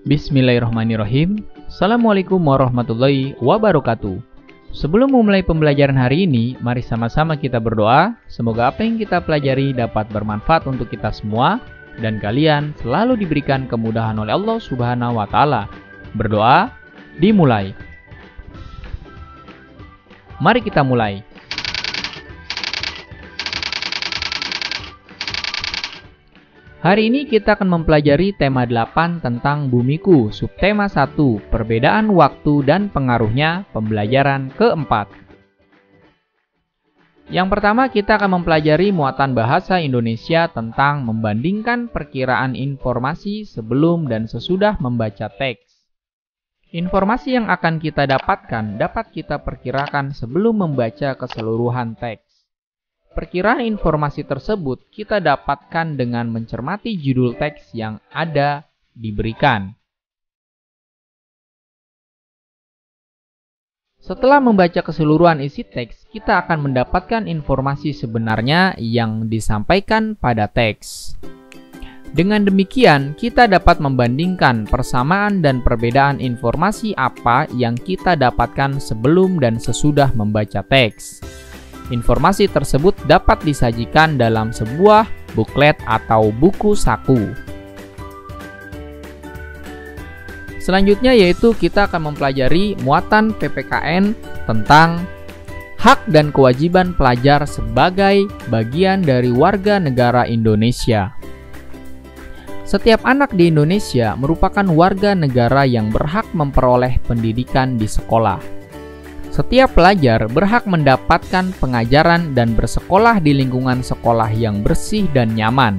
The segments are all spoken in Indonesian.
Bismillahirrahmanirrahim. Assalamualaikum warahmatullahi wabarakatuh. Sebelum memulai pembelajaran hari ini, mari sama-sama kita berdoa. Semoga apa yang kita pelajari dapat bermanfaat untuk kita semua dan kalian selalu diberikan kemudahan oleh Allah Subhanahu wa Ta'ala. Berdoa dimulai. Mari kita mulai. Hari ini kita akan mempelajari tema 8 tentang bumiku, subtema 1, perbedaan waktu dan pengaruhnya, pembelajaran keempat. Yang pertama kita akan mempelajari muatan bahasa Indonesia tentang membandingkan perkiraan informasi sebelum dan sesudah membaca teks. Informasi yang akan kita dapatkan dapat kita perkirakan sebelum membaca keseluruhan teks. Perkiraan informasi tersebut kita dapatkan dengan mencermati judul teks yang ada diberikan. Setelah membaca keseluruhan isi teks, kita akan mendapatkan informasi sebenarnya yang disampaikan pada teks. Dengan demikian, kita dapat membandingkan persamaan dan perbedaan informasi apa yang kita dapatkan sebelum dan sesudah membaca teks. Informasi tersebut dapat disajikan dalam sebuah buklet atau buku saku. Selanjutnya yaitu kita akan mempelajari muatan PPKN tentang hak dan kewajiban pelajar sebagai bagian dari warga negara Indonesia. Setiap anak di Indonesia merupakan warga negara yang berhak memperoleh pendidikan di sekolah. Setiap pelajar berhak mendapatkan pengajaran dan bersekolah di lingkungan sekolah yang bersih dan nyaman.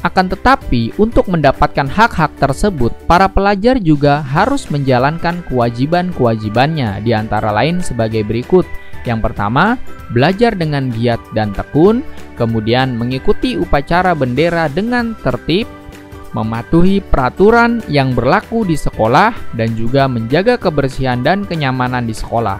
Akan tetapi, untuk mendapatkan hak-hak tersebut, para pelajar juga harus menjalankan kewajiban-kewajibannya, di antara lain sebagai berikut. Yang pertama, belajar dengan giat dan tekun, kemudian mengikuti upacara bendera dengan tertib, mematuhi peraturan yang berlaku di sekolah, dan juga menjaga kebersihan dan kenyamanan di sekolah.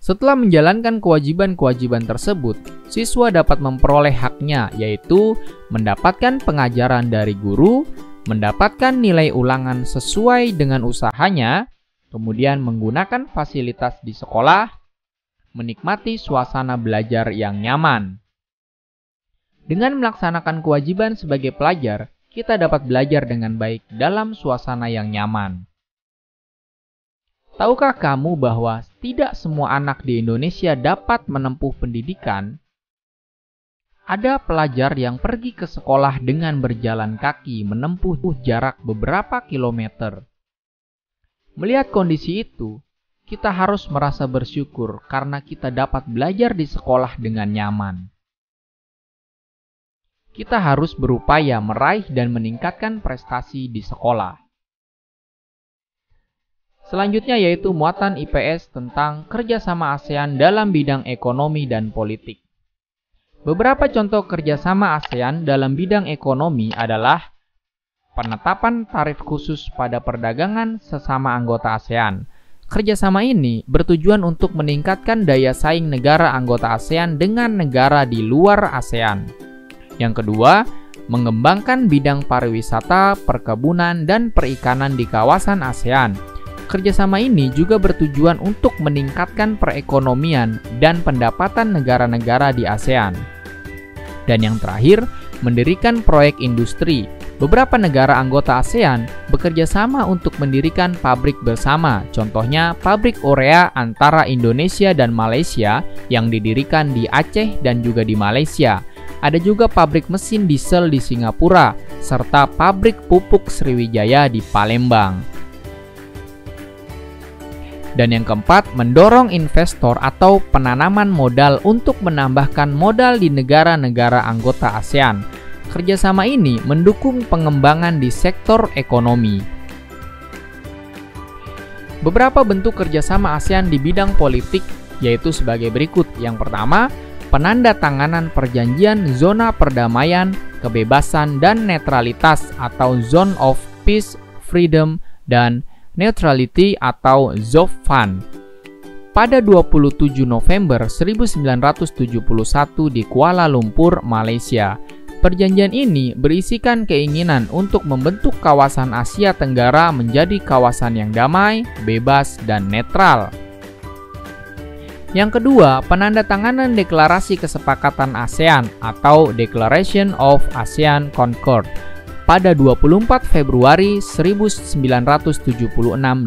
Setelah menjalankan kewajiban-kewajiban tersebut, siswa dapat memperoleh haknya, yaitu mendapatkan pengajaran dari guru, mendapatkan nilai ulangan sesuai dengan usahanya, kemudian menggunakan fasilitas di sekolah, menikmati suasana belajar yang nyaman. Dengan melaksanakan kewajiban sebagai pelajar, kita dapat belajar dengan baik dalam suasana yang nyaman. Tahukah kamu bahwa tidak semua anak di Indonesia dapat menempuh pendidikan? Ada pelajar yang pergi ke sekolah dengan berjalan kaki menempuh jarak beberapa kilometer. Melihat kondisi itu, kita harus merasa bersyukur karena kita dapat belajar di sekolah dengan nyaman. Kita harus berupaya meraih dan meningkatkan prestasi di sekolah. Selanjutnya yaitu muatan IPS tentang kerjasama ASEAN dalam bidang ekonomi dan politik. Beberapa contoh kerjasama ASEAN dalam bidang ekonomi adalah penetapan tarif khusus pada perdagangan sesama anggota ASEAN. Kerjasama ini bertujuan untuk meningkatkan daya saing negara anggota ASEAN dengan negara di luar ASEAN. Yang kedua, mengembangkan bidang pariwisata, perkebunan, dan perikanan di kawasan ASEAN. Kerjasama ini juga bertujuan untuk meningkatkan perekonomian dan pendapatan negara-negara di ASEAN. Dan yang terakhir, mendirikan proyek industri. Beberapa negara anggota ASEAN bekerja sama untuk mendirikan pabrik bersama. Contohnya, pabrik urea antara Indonesia dan Malaysia yang didirikan di Aceh dan juga di Malaysia. Ada juga pabrik mesin diesel di Singapura, serta pabrik pupuk Sriwijaya di Palembang. Dan yang keempat, mendorong investor atau penanaman modal untuk menambahkan modal di negara-negara anggota ASEAN. Kerjasama ini mendukung pengembangan di sektor ekonomi. Beberapa bentuk kerjasama ASEAN di bidang politik yaitu sebagai berikut. Yang pertama, penandatanganan perjanjian zona perdamaian, kebebasan, dan netralitas atau Zone of Peace, Freedom, dan Neutrality atau ZOFAN pada 27 November 1971 di Kuala Lumpur, Malaysia. Perjanjian ini berisikan keinginan untuk membentuk kawasan Asia Tenggara menjadi kawasan yang damai, bebas, dan netral. Yang kedua, penandatanganan Deklarasi Kesepakatan ASEAN atau Declaration of ASEAN Concord pada 24 Februari 1976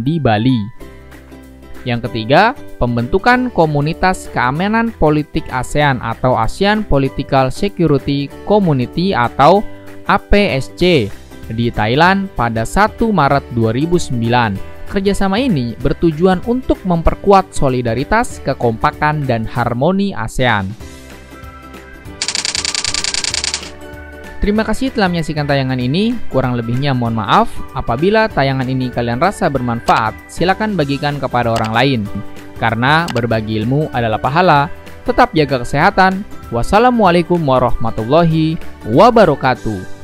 di Bali. Yang ketiga, pembentukan Komunitas Keamanan Politik ASEAN atau ASEAN Political Security Community atau APSC di Thailand pada 1 Maret 2009. Kerjasama ini bertujuan untuk memperkuat solidaritas, kekompakan, dan harmoni ASEAN. Terima kasih telah menyaksikan tayangan ini. Kurang lebihnya mohon maaf. Apabila tayangan ini kalian rasa bermanfaat, silakan bagikan kepada orang lain. Karena berbagi ilmu adalah pahala. Tetap jaga kesehatan. Wassalamualaikum warahmatullahi wabarakatuh.